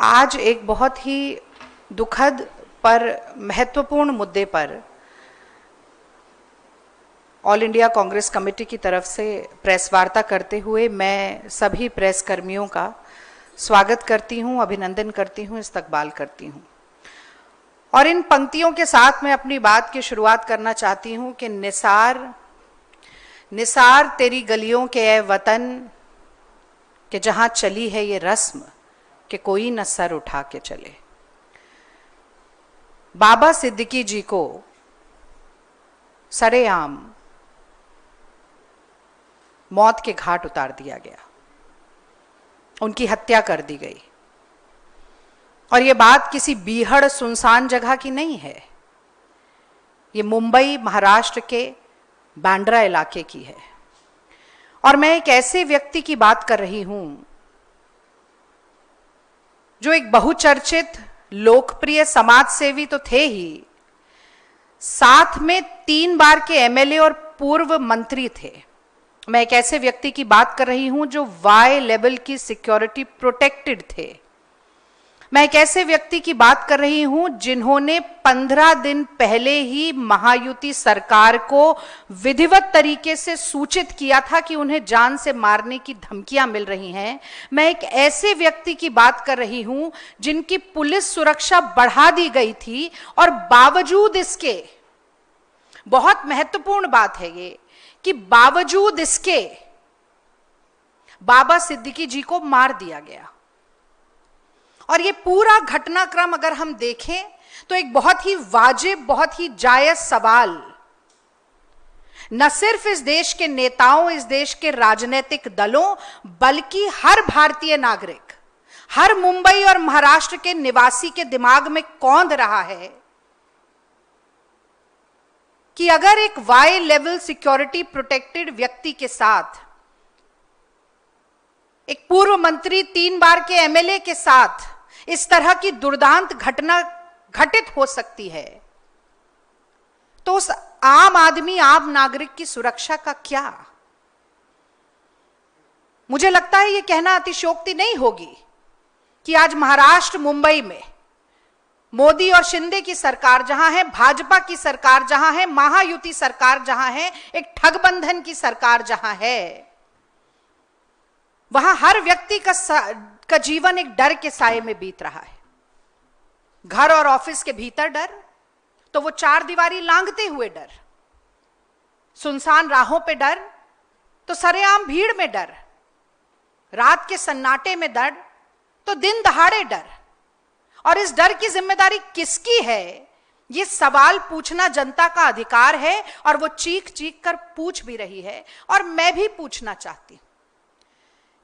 आज एक बहुत ही दुखद पर महत्वपूर्ण मुद्दे पर ऑल इंडिया कांग्रेस कमेटी की तरफ से प्रेस वार्ता करते हुए मैं सभी प्रेस कर्मियों का स्वागत करती हूं, अभिनंदन करती हूं, इस्तकबाल करती हूं। और इन पंक्तियों के साथ मैं अपनी बात की शुरुआत करना चाहती हूं कि निसार तेरी गलियों के ए वतन कि जहां चली है ये रस्म कि कोई न सर उठा के चले। बाबा सिद्दीकी जी को सरेआम मौत के घाट उतार दिया गया, उनकी हत्या कर दी गई। और ये बात किसी बीहड़ सुनसान जगह की नहीं है, ये मुंबई महाराष्ट्र के बांद्रा इलाके की है। और मैं एक ऐसे व्यक्ति की बात कर रही हूं जो एक बहुचर्चित लोकप्रिय समाज सेवी तो थे ही, साथ में 3 बार के एमएलए और पूर्व मंत्री थे। मैं एक ऐसे व्यक्ति की बात कर रही हूं जो वाई लेवल की सिक्योरिटी प्रोटेक्टेड थे। मैं एक ऐसे व्यक्ति की बात कर रही हूं जिन्होंने 15 दिन पहले ही महायुति सरकार को विधिवत तरीके से सूचित किया था कि उन्हें जान से मारने की धमकियां मिल रही हैं। मैं एक ऐसे व्यक्ति की बात कर रही हूं जिनकी पुलिस सुरक्षा बढ़ा दी गई थी और बावजूद इसके, बहुत महत्वपूर्ण बात है ये, कि बावजूद इसके बाबा सिद्दीकी जी को मार दिया गया। और ये पूरा घटनाक्रम अगर हम देखें तो एक बहुत ही वाजिब, बहुत ही जायज सवाल न सिर्फ इस देश के नेताओं, इस देश के राजनीतिक दलों, बल्कि हर भारतीय नागरिक, हर मुंबई और महाराष्ट्र के निवासी के दिमाग में कौंध रहा है कि अगर एक वाई लेवल सिक्योरिटी प्रोटेक्टेड व्यक्ति के साथ, एक पूर्व मंत्री, 3 बार के एमएलए के साथ इस तरह की दुर्दांत घटना घटित हो सकती है, तो उस आम आदमी, आम नागरिक की सुरक्षा का क्या? मुझे लगता है यह कहना अतिशयोक्ति नहीं होगी कि आज महाराष्ट्र, मुंबई में मोदी और शिंदे की सरकार जहां है, भाजपा की सरकार जहां है, महायुति सरकार जहां है, एक ठगबंधन की सरकार जहां है, वहां हर व्यक्ति का जीवन एक डर के साए में बीत रहा है। घर और ऑफिस के भीतर डर, तो वो 4 दीवारी लांघते हुए डर, सुनसान राहों पे डर, तो सरेआम भीड़ में डर, रात के सन्नाटे में डर, तो दिन दहाड़े डर। और इस डर की जिम्मेदारी किसकी है? ये सवाल पूछना जनता का अधिकार है और वो चीख चीख कर पूछ भी रही है। और मैं भी पूछना चाहती हूं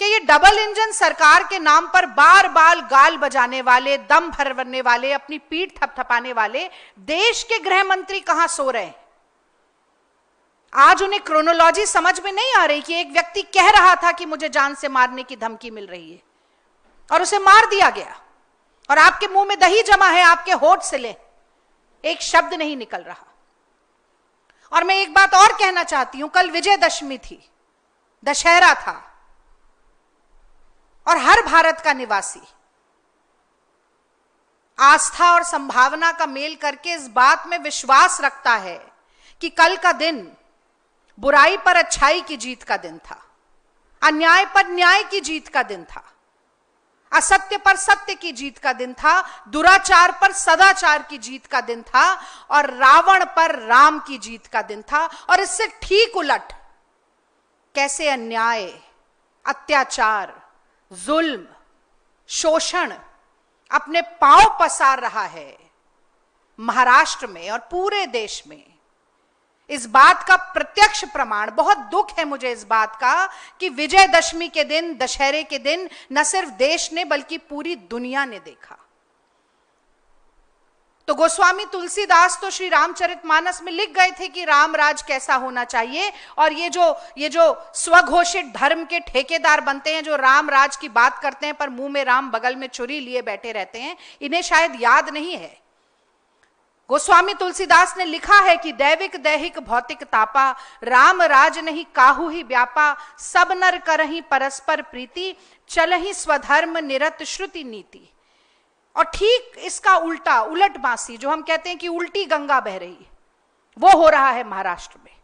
कि ये डबल इंजन सरकार के नाम पर बार बार गाल बजाने वाले, दम भरने वाले, अपनी पीठ थपथपाने वाले देश के गृह मंत्री कहां सो रहे हैं? आज उन्हें क्रोनोलॉजी समझ में नहीं आ रही कि एक व्यक्ति कह रहा था कि मुझे जान से मारने की धमकी मिल रही है और उसे मार दिया गया, और आपके मुंह में दही जमा है, आपके होठ से ले एक शब्द नहीं निकल रहा। और मैं एक बात और कहना चाहती हूं, कल विजयदशमी थी, दशहरा था, और हर भारत का निवासी आस्था और संभावना का मेल करके इस बात में विश्वास रखता है कि कल का दिन बुराई पर अच्छाई की जीत का दिन था, अन्याय पर न्याय की जीत का दिन था, असत्य पर सत्य की जीत का दिन था, दुराचार पर सदाचार की जीत का दिन था, और रावण पर राम की जीत का दिन था। और इससे ठीक उलट कैसे अन्याय, अत्याचार, जुल्म, शोषण अपने पांव पसार रहा है महाराष्ट्र में और पूरे देश में। इस बात का प्रत्यक्ष प्रमाण, बहुत दुख है मुझे इस बात का कि विजयदशमी के दिन, दशहरे के दिन न सिर्फ देश ने बल्कि पूरी दुनिया ने देखा। तो गोस्वामी तुलसीदास तो श्री रामचरितमानस में लिख गए थे कि राम राज कैसा होना चाहिए। और ये जो स्वघोषित धर्म के ठेकेदार बनते हैं, जो राम राज की बात करते हैं पर मुंह में राम बगल में छुरी लिए बैठे रहते हैं, इन्हें शायद याद नहीं है। गोस्वामी तुलसीदास ने लिखा है कि दैविक दैहिक भौतिक तापा, राम राज नहीं काहू ही व्यापा, सब नर करही परस्पर प्रीति, चलही स्वधर्म निरत श्रुति नीति। और ठीक इसका उल्टा, उलट बांसी, जो हम कहते हैं कि उल्टी गंगा बह रही है, वो हो रहा है महाराष्ट्र में।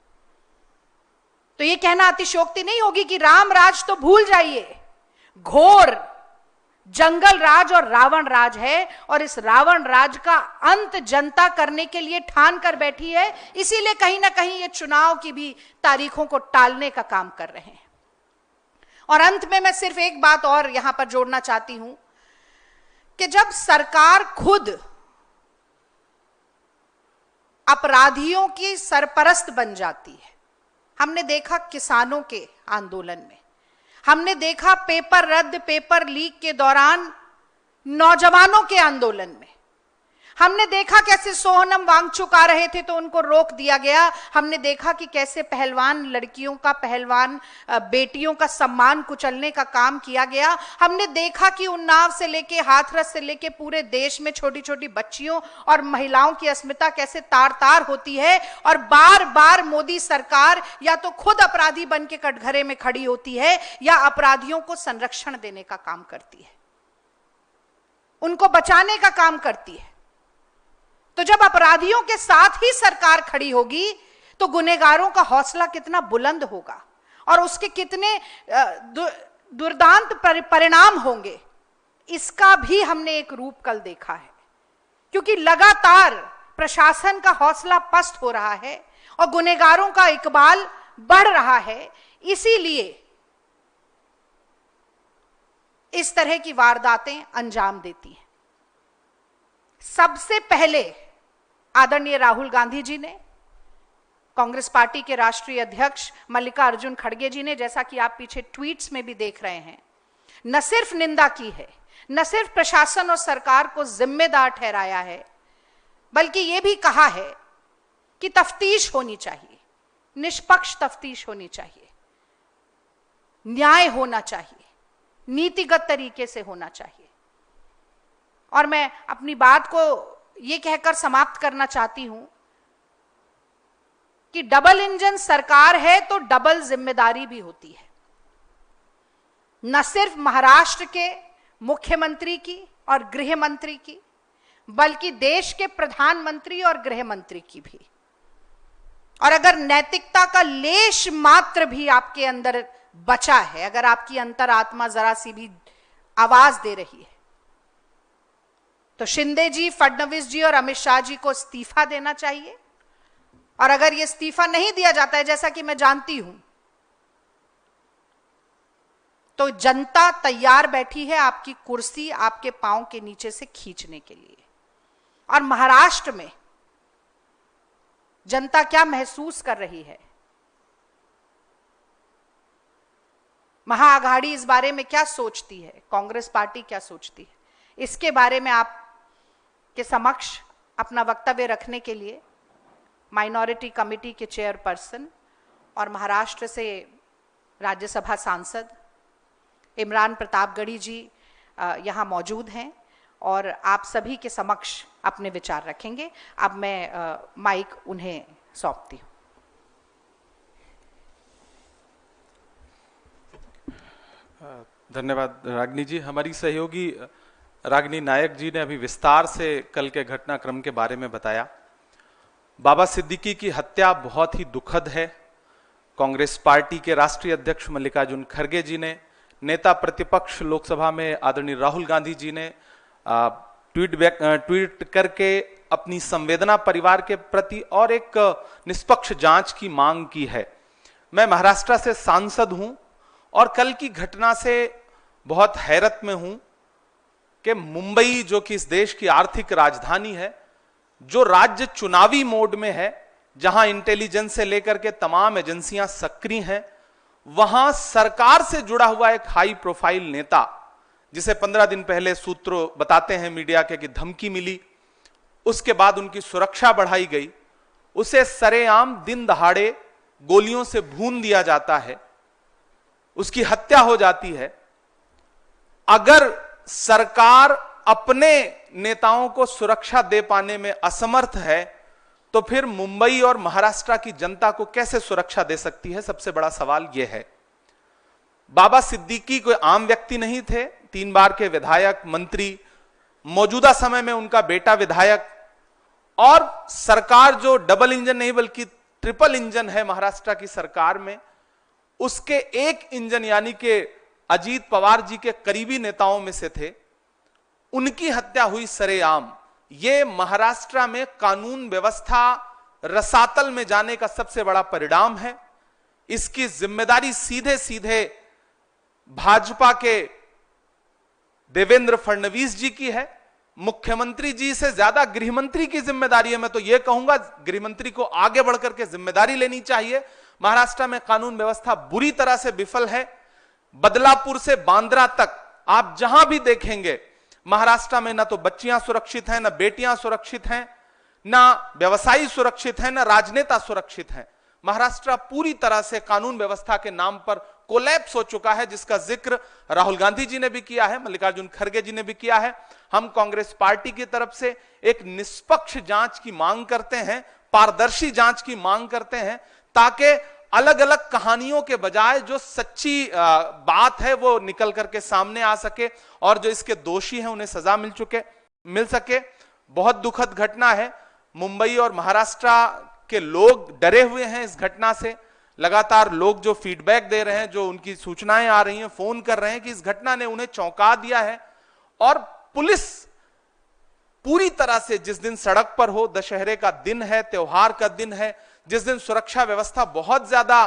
तो ये कहना अतिशयोक्ति नहीं होगी कि राम राज तो भूल जाइए, घोर जंगल राज और रावण राज है, और इस रावण राज का अंत जनता करने के लिए ठान कर बैठी है। इसीलिए कहीं ना कहीं ये चुनाव की भी तारीखों को टालने का काम कर रहे हैं। और अंत में मैं सिर्फ एक बात और यहां पर जोड़ना चाहती हूं कि जब सरकार खुद अपराधियों की सरपरस्त बन जाती है, हमने देखा किसानों के आंदोलन में, हमने देखा पेपर रद्द, पेपर लीक के दौरान नौजवानों के आंदोलन में, हमने देखा कैसे सोहनम वांगचुक आ रहे थे तो उनको रोक दिया गया, हमने देखा कि कैसे पहलवान लड़कियों का, पहलवान बेटियों का सम्मान कुचलने का काम किया गया, हमने देखा कि उन्नाव से लेके हाथरस से लेके पूरे देश में छोटी छोटी बच्चियों और महिलाओं की अस्मिता कैसे तार तार होती है, और बार बार मोदी सरकार या तो खुद अपराधी बन के कटघरे में खड़ी होती है या अपराधियों को संरक्षण देने का काम करती है, उनको बचाने का काम करती है। तो जब अपराधियों के साथ ही सरकार खड़ी होगी तो गुनहगारों का हौसला कितना बुलंद होगा और उसके कितने दुर्दांत परिणाम होंगे, इसका भी हमने एक रूप कल देखा है। क्योंकि लगातार प्रशासन का हौसला पस्त हो रहा है और गुनहगारों का इकबाल बढ़ रहा है, इसीलिए इस तरह की वारदातें अंजाम देती हैं। सबसे पहले आदरणीय राहुल गांधी जी ने, कांग्रेस पार्टी के राष्ट्रीय अध्यक्ष मल्लिकार्जुन खड़गे जी ने, जैसा कि आप पीछे ट्वीट्स में भी देख रहे हैं, न सिर्फ निंदा की है, न सिर्फ प्रशासन और सरकार को जिम्मेदार ठहराया है, बल्कि यह भी कहा है कि तफ्तीश होनी चाहिए, निष्पक्ष तफ्तीश होनी चाहिए, न्याय होना चाहिए, नीतिगत तरीके से होना चाहिए। और मैं अपनी बात को यह कहकर समाप्त करना चाहती हूं कि डबल इंजन सरकार है तो डबल जिम्मेदारी भी होती है, न सिर्फ महाराष्ट्र के मुख्यमंत्री की और गृह मंत्री की, बल्कि देश के प्रधानमंत्री और गृह मंत्री की भी। और अगर नैतिकता का लेश मात्र भी आपके अंदर बचा है, अगर आपकी अंतरात्मा जरा सी भी आवाज दे रही है, तो शिंदे जी, फडणवीस जी और अमित शाह जी को इस्तीफा देना चाहिए। और अगर यह इस्तीफा नहीं दिया जाता है, जैसा कि मैं जानती हूं, तो जनता तैयार बैठी है आपकी कुर्सी आपके पांव के नीचे से खींचने के लिए। और महाराष्ट्र में जनता क्या महसूस कर रही है, महाआघाड़ी इस बारे में क्या सोचती है, कांग्रेस पार्टी क्या सोचती है, इसके बारे में आप के समक्ष अपना वक्तव्य रखने के लिए माइनॉरिटी कमेटी के चेयरपर्सन और महाराष्ट्र से राज्यसभा सांसद इमरान प्रतापगढ़ी जी यहाँ मौजूद हैं और आप सभी के समक्ष अपने विचार रखेंगे। अब मैं माइक उन्हें सौंपती हूँ। धन्यवाद रागिनी जी। हमारी सहयोगी रागिनी नायक जी ने अभी विस्तार से कल के घटनाक्रम के बारे में बताया। बाबा सिद्दीकी की हत्या बहुत ही दुखद है। कांग्रेस पार्टी के राष्ट्रीय अध्यक्ष मल्लिकार्जुन खड़गे जी ने, नेता प्रतिपक्ष लोकसभा में आदरणीय राहुल गांधी जी ने ट्वीट करके अपनी संवेदना परिवार के प्रति और एक निष्पक्ष जांच की मांग की है। मैं महाराष्ट्र से सांसद हूं और कल की घटना से बहुत हैरत में हूं कि मुंबई, जो कि इस देश की आर्थिक राजधानी है, जो राज्य चुनावी मोड में है, जहां इंटेलिजेंस से लेकर के तमाम एजेंसियां सक्रिय हैं, वहां सरकार से जुड़ा हुआ एक हाई प्रोफाइल नेता, जिसे 15 दिन पहले सूत्र बताते हैं मीडिया के कि धमकी मिली, उसके बाद उनकी सुरक्षा बढ़ाई गई, उसे सरेआम दिन दहाड़े गोलियों से भून दिया जाता है, उसकी हत्या हो जाती है। अगर सरकार अपने नेताओं को सुरक्षा दे पाने में असमर्थ है, तो फिर मुंबई और महाराष्ट्र की जनता को कैसे सुरक्षा दे सकती है? सबसे बड़ा सवाल यह है। बाबा सिद्दीकी कोई आम व्यक्ति नहीं थे, 3 बार के विधायक, मंत्री, मौजूदा समय में उनका बेटा विधायक, और सरकार जो डबल इंजन नहीं बल्कि ट्रिपल इंजन है महाराष्ट्र की सरकार में, उसके एक इंजन यानी कि अजीत पवार जी के करीबी नेताओं में से थे, उनकी हत्या हुई सरेआम। यह महाराष्ट्र में कानून व्यवस्था रसातल में जाने का सबसे बड़ा परिणाम है। इसकी जिम्मेदारी सीधे सीधे भाजपा के देवेंद्र फडणवीस जी की है। मुख्यमंत्री जी से ज्यादा गृहमंत्री की जिम्मेदारी है। मैं तो यह कहूंगा गृहमंत्री को आगे बढ़कर के जिम्मेदारी लेनी चाहिए। महाराष्ट्र में कानून व्यवस्था बुरी तरह से विफल है। बदलापुर से बांद्रा तक आप जहां भी देखेंगे महाराष्ट्र में ना तो बच्चियां सुरक्षित हैं, ना बेटियां सुरक्षित हैं, ना व्यवसायी सुरक्षित हैं, ना राजनेता सुरक्षित हैं। महाराष्ट्र पूरी तरह से कानून व्यवस्था के नाम पर कोलैप्स हो चुका है, जिसका जिक्र राहुल गांधी जी ने भी किया है, मल्लिकार्जुन खड़गे जी ने भी किया है। हम कांग्रेस पार्टी की तरफ से एक निष्पक्ष जांच की मांग करते हैं, पारदर्शी जांच की मांग करते हैं, ताकि अलग अलग कहानियों के बजाय जो सच्ची बात है वो निकल करके सामने आ सके और जो इसके दोषी हैं उन्हें सजा मिल सके। बहुत दुखद घटना है। मुंबई और महाराष्ट्र के लोग डरे हुए हैं इस घटना से। लगातार लोग जो फीडबैक दे रहे हैं, जो उनकी सूचनाएं आ रही हैं, फोन कर रहे हैं कि इस घटना ने उन्हें चौंका दिया है। और पुलिस पूरी तरह से जिस दिन सड़क पर हो, दशहरे का दिन है, त्योहार का दिन है, जिस दिन सुरक्षा व्यवस्था बहुत ज्यादा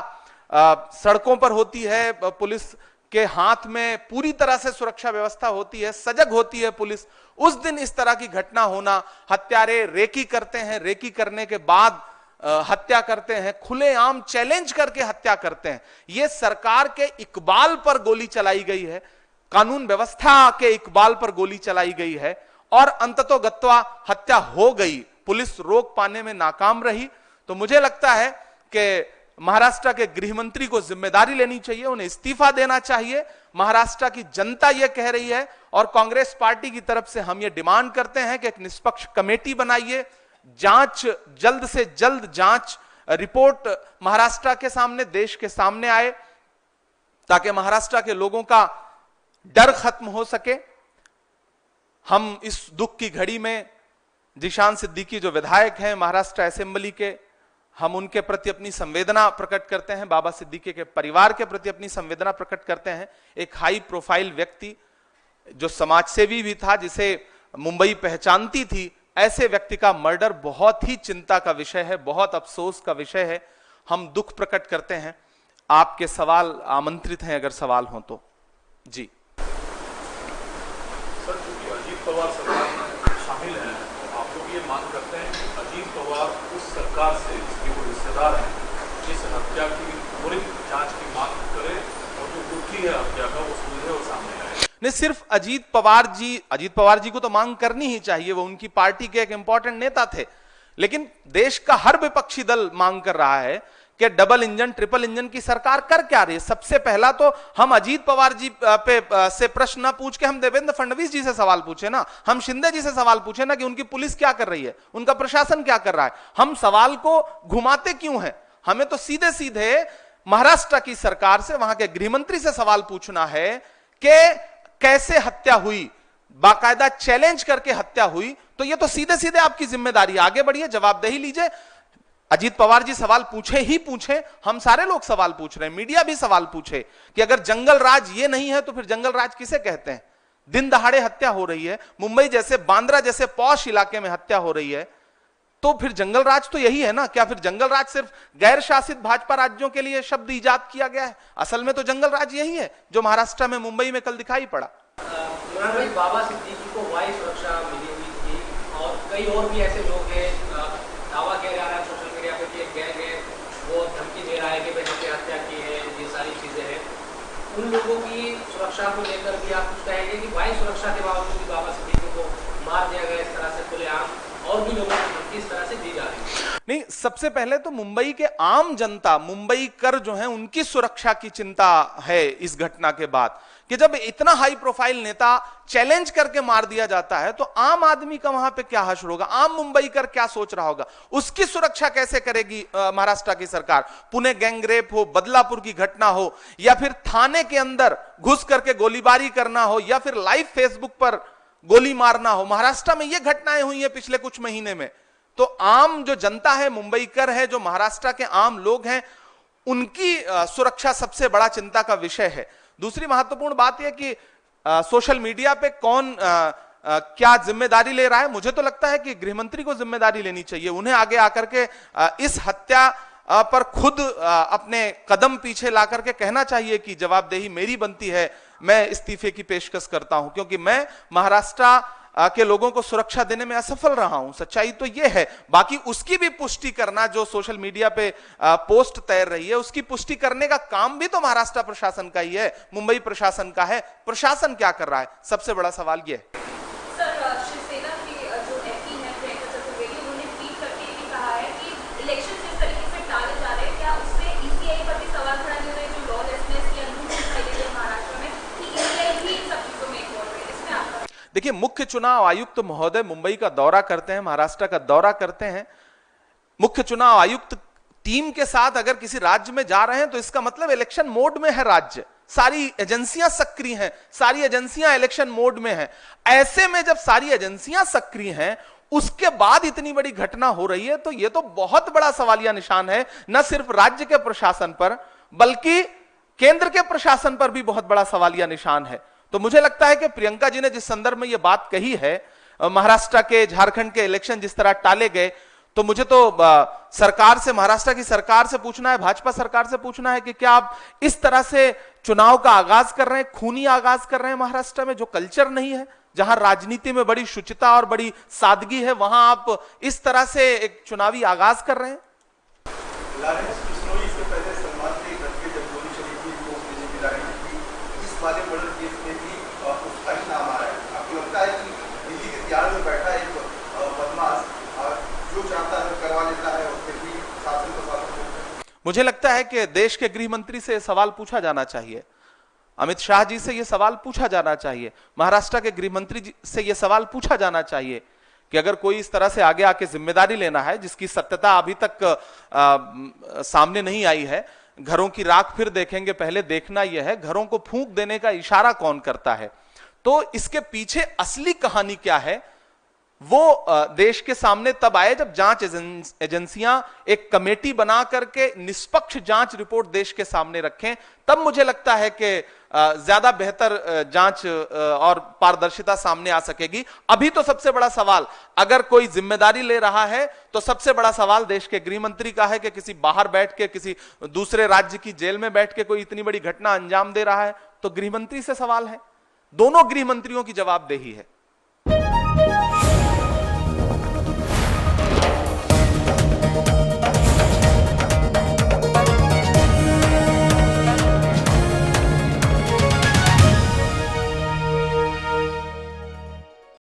सड़कों पर होती है, पुलिस के हाथ में पूरी तरह से सुरक्षा व्यवस्था होती है, सजग होती है पुलिस, उस दिन इस तरह की घटना होना, हत्यारे रेकी करते हैं, रेकी करने के बाद हत्या करते हैं, खुलेआम चैलेंज करके हत्या करते हैं। यह सरकार के इकबाल पर गोली चलाई गई है, कानून व्यवस्था के इकबाल पर गोली चलाई गई है और अंततोगत्वा हत्या हो गई। पुलिस रोक पाने में नाकाम रही। तो मुझे लगता है कि महाराष्ट्र के गृहमंत्री को जिम्मेदारी लेनी चाहिए, उन्हें इस्तीफा देना चाहिए। महाराष्ट्र की जनता यह कह रही है और कांग्रेस पार्टी की तरफ से हम यह डिमांड करते हैं कि एक निष्पक्ष कमेटी बनाइए, जांच जल्द से जल्द जांच रिपोर्ट महाराष्ट्र के सामने, देश के सामने आए, ताकि महाराष्ट्र के लोगों का डर खत्म हो सके। हम इस दुख की घड़ी में जिशान सिद्दीकी जो विधायक हैं महाराष्ट्र असेंबली के, हम उनके प्रति अपनी संवेदना प्रकट करते हैं, बाबा सिद्दीकी के परिवार के प्रति अपनी संवेदना प्रकट करते हैं। एक हाई प्रोफाइल व्यक्ति जो समाजसेवी भी था, जिसे मुंबई पहचानती थी, ऐसे व्यक्ति का मर्डर बहुत ही चिंता का विषय है, बहुत अफसोस का विषय है। हम दुख प्रकट करते हैं। आपके सवाल आमंत्रित हैं अगर सवाल हो तो। जी सर, क्योंकि अजीत पवार सरकार में शामिल हैं, आप लोग ये मांग करते हैं कि अजीत पवार उस सरकार से जिसके वो रिश्तेदार हैं, इस हत्या की त्वरित जांच की मांग करे और जो गुत्थी है हत्या का वो सुलझे और सामने आए। नहीं, सिर्फ अजीत पवार जी को तो मांग करनी ही चाहिए, वो उनकी पार्टी के एक इंपॉर्टेंट नेता थे, लेकिन देश का हर विपक्षी दल मांग कर रहा है कि डबल इंजन ट्रिपल इंजन की सरकार कर क्या रही है। सबसे पहला तो हम अजीत पवार जी पे से प्रश्न न पूछ के हम देवेंद्र फडणवीस जी से सवाल पूछे ना, हम शिंदे जी से सवाल पूछे ना कि उनकी पुलिस क्या कर रही है, उनका प्रशासन क्या कर रहा है। हम सवाल को घुमाते क्यों हैं? हमें तो सीधे सीधे महाराष्ट्र की सरकार से, वहां के गृहमंत्री से सवाल पूछना है कि कैसे हत्या हुई, बाकायदा चैलेंज करके हत्या हुई। तो ये तो सीधे सीधे आपकी जिम्मेदारी, आगे बढ़िए, जवाबदेही लीजिए। अजीत पवार जी सवाल पूछे ही पूछे, हम सारे लोग सवाल पूछ रहे हैं, मीडिया भी सवाल पूछे कि अगर जंगल राज ये नहीं है तो फिर जंगल राज किसे कहते हैं? दिन दहाड़े हत्या हो रही है, मुंबई जैसे, बांद्रा जैसे पॉश इलाके में हत्या हो रही है, तो फिर जंगल राज तो यही है ना? क्या फिर जंगल राज सिर्फ गैर शासित भाजपा राज्यों के लिए शब्द इजाद किया गया है? असल में तो जंगल राज यही है जो महाराष्ट्र में, मुंबई में कल दिखाई पड़ा। बाबा सिद्दीकी को वायु सुरक्षा मिली हुई थी और कई और भी ऐसे लोग हैं, दावा किया जा रहा है सोशल मीडिया पे कि एक गैंग है, वो धमकी दे रहा है कि मैंने की हत्या की है, ये सारी चीजें हैं। उन लोगों की सुरक्षा को लेकर भी आप कुछ कहेंगे कि वायु सुरक्षा के बावजूद भी बाबा सिद्दीकी को मार दिया गया इस तरह से खुलेआम, और भी लोगों को धमकी इस तरह से दी जा रही है? नहीं, सबसे पहले तो मुंबई के आम जनता, मुंबई कर जो है, उनकी सुरक्षा की चिंता है इस घटना के बाद, कि जब इतना हाई प्रोफाइल नेता चैलेंज करके मार दिया जाता है तो आम आदमी का वहां पे क्या हश्र होगा, आम मुंबई कर क्या सोच रहा होगा, उसकी सुरक्षा कैसे करेगी महाराष्ट्र की सरकार? पुणे गैंगरेप हो, बदलापुर की घटना हो, या फिर थाने के अंदर घुस करके गोलीबारी करना हो, या फिर लाइव फेसबुक पर गोली मारना हो। महाराष्ट्र में ये घटनाएं हुई हैं पिछले कुछ महीने में। तो आम जो जनता है, मुंबईकर है, जो महाराष्ट्र के आम लोग हैं, उनकी सुरक्षा सबसे बड़ा चिंता का विषय है। दूसरी महत्वपूर्ण बात यह कि सोशल मीडिया पे कौन क्या जिम्मेदारी ले रहा है। मुझे तो लगता है कि गृहमंत्री को जिम्मेदारी लेनी चाहिए। उन्हें आगे आकर के इस हत्या पर खुद अपने कदम पीछे ला करके कहना चाहिए कि जवाबदेही मेरी बनती है, मैं इस्तीफे की पेशकश करता हूं, क्योंकि मैं महाराष्ट्र के लोगों को सुरक्षा देने में असफल रहा हूं। सच्चाई तो यह है। बाकी उसकी भी पुष्टि करना, जो सोशल मीडिया पे पोस्ट तैर रही है, उसकी पुष्टि करने का काम भी तो महाराष्ट्र प्रशासन का ही है, मुंबई प्रशासन का है। प्रशासन क्या कर रहा है, सबसे बड़ा सवाल यह है। देखिए, मुख्य चुनाव आयुक्त महोदय मुंबई का दौरा करते हैं, महाराष्ट्र का दौरा करते हैं। मुख्य चुनाव आयुक्त टीम के साथ अगर किसी राज्य में जा रहे हैं तो इसका मतलब इलेक्शन मोड में है राज्य। सारी एजेंसियां सक्रिय हैं, सारी एजेंसियां इलेक्शन मोड में हैं। ऐसे में जब सारी एजेंसियां सक्रिय हैं, उसके बाद इतनी बड़ी घटना हो रही है, तो यह तो बहुत बड़ा सवालिया निशान है, न सिर्फ राज्य के प्रशासन पर बल्कि केंद्र के प्रशासन पर भी बहुत बड़ा सवालिया निशान है। तो मुझे लगता है कि प्रियंका जी ने जिस संदर्भ में यह बात कही है, महाराष्ट्र के, झारखंड के इलेक्शन जिस तरह टाले गए, तो मुझे तो सरकार से, महाराष्ट्र की सरकार से पूछना है, भाजपा सरकार से पूछना है कि क्या आप इस तरह से चुनाव का आगाज कर रहे हैं, खूनी आगाज कर रहे हैं महाराष्ट्र में, जो कल्चर नहीं है, जहां राजनीति में बड़ी शुचिता और बड़ी सादगी है, वहां आप इस तरह से एक चुनावी आगाज कर रहे हैं। मुझे लगता है कि देश के गृह मंत्री से यह सवाल पूछा जाना चाहिए, अमित शाह जी से यह सवाल पूछा जाना चाहिए, महाराष्ट्र के गृह मंत्री जी से यह सवाल पूछा जाना चाहिए कि अगर कोई इस तरह से आगे आके जिम्मेदारी लेना है जिसकी सत्यता अभी तक सामने नहीं आई है, घरों की राख फिर देखेंगे, पहले देखना यह है घरों को फूंक देने का इशारा कौन करता है। तो इसके पीछे असली कहानी क्या है, वो देश के सामने तब आए जब जांच एजेंसियां एक कमेटी बना करके निष्पक्ष जांच रिपोर्ट देश के सामने रखें। तब मुझे लगता है कि ज्यादा बेहतर जांच और पारदर्शिता सामने आ सकेगी। अभी तो सबसे बड़ा सवाल, अगर कोई जिम्मेदारी ले रहा है तो सबसे बड़ा सवाल देश के गृह मंत्री का है कि किसी बाहर बैठ के, किसी दूसरे राज्य की जेल में बैठ के कोई इतनी बड़ी घटना अंजाम दे रहा है, तो गृह मंत्री से सवाल है। दोनों गृह मंत्रियों की जवाबदेही है।